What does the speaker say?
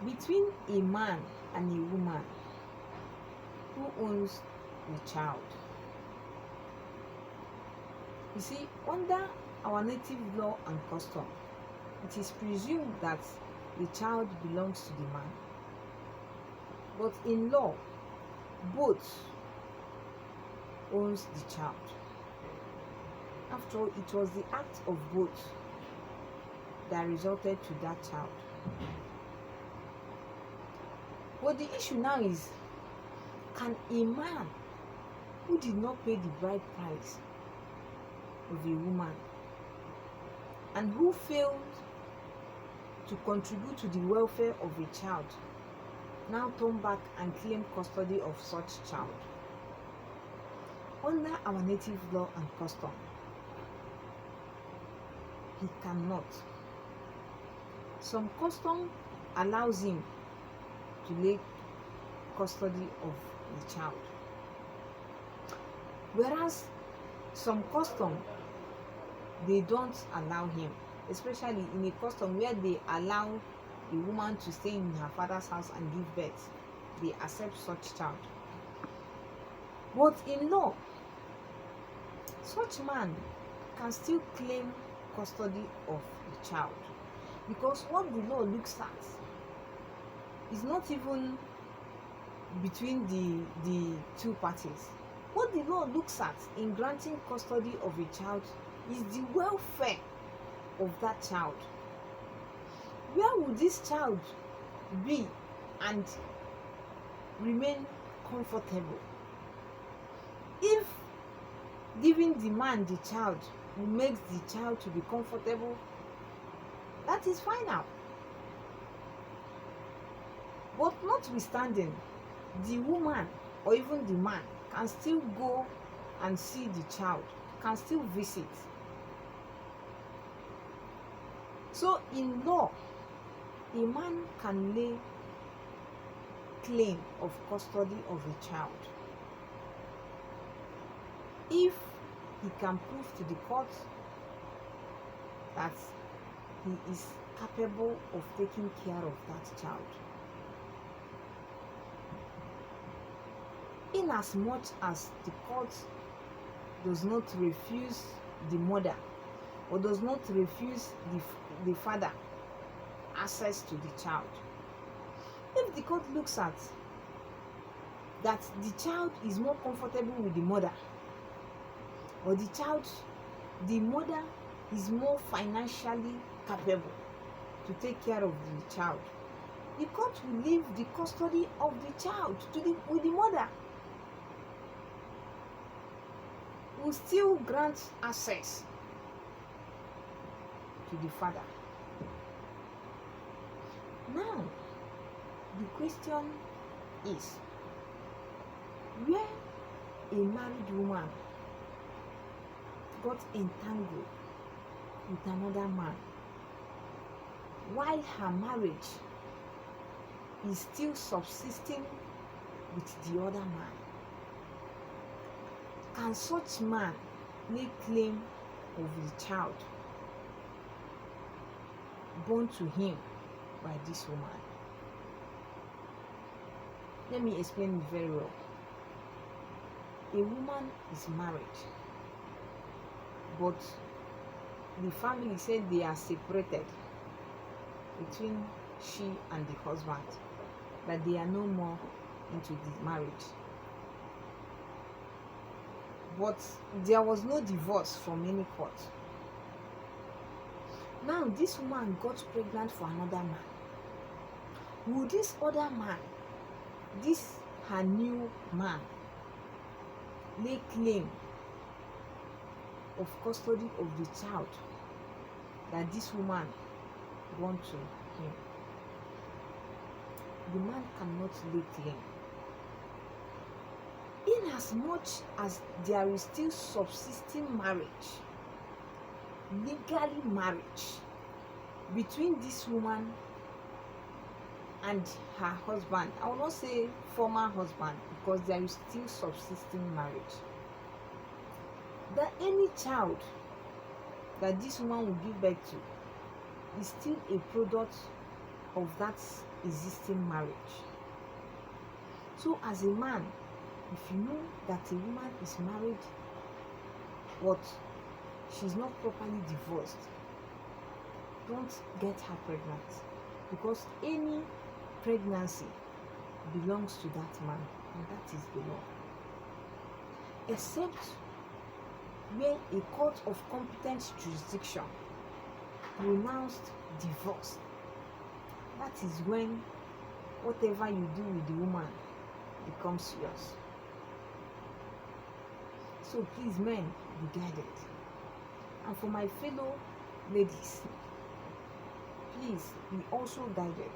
between a man and a woman, who owns the child? You see, under our native law and custom, it is presumed that the child belongs to the man. But in law, both owns the child. After all, it was the act of both that resulted to that child. But the issue now is, can a man who did not pay the bride price of a woman and who failed to contribute to the welfare of a child now turn back and claim custody of such child? Under our native law and custom, he cannot. Some custom allows him to take custody of the child, whereas some custom they don't allow him, especially in a custom where they allow a woman to stay in her father's house and give birth. They accept such child. But in law, such man can still claim custody of the child, because what the law looks at is not even between the two parties. What the law looks at in granting custody of a child is the welfare of that child. Where would this child be and remain comfortable? If giving the man the child will make the child to be comfortable, that is fine now. But notwithstanding, the woman or even the man can still go and see the child, can still visit. So in law, a man can lay claim of custody of a child if he can prove to the court that he is capable of taking care of that child. Inasmuch as the court does not refuse the mother or does not refuse the father access to the child. If the court looks at that the child is more comfortable with the mother, or the mother is more financially capable to take care of the child, the court will leave the custody of the child with the mother. Will still grant access to the father. Now, the question is, where a married woman got entangled with another man while her marriage is still subsisting with the other man, can such man lay claim of the child born to him by this woman? Let me explain it very well. A woman is married, but the family said they are separated between she and the husband, that they are no more into the marriage. But there was no divorce from any court. Now this woman got pregnant for another man. Will this other man, this her new man, lay claim of custody of the child that this woman born to him? The man cannot lay claim. Inasmuch as there is still subsisting marriage, legally marriage, between this woman and her husband. I will not say former husband, because there is still subsisting marriage. That any child that this woman will give birth to is still a product of that existing marriage. So as a man, if you know that a woman is married but she's not properly divorced, don't get her pregnant, because any pregnancy belongs to that man, and that is the law. Except where a court of competent jurisdiction pronounced divorce, that is when whatever you do with the woman becomes yours. So please, men, be guided. And for my fellow ladies, please be also guided.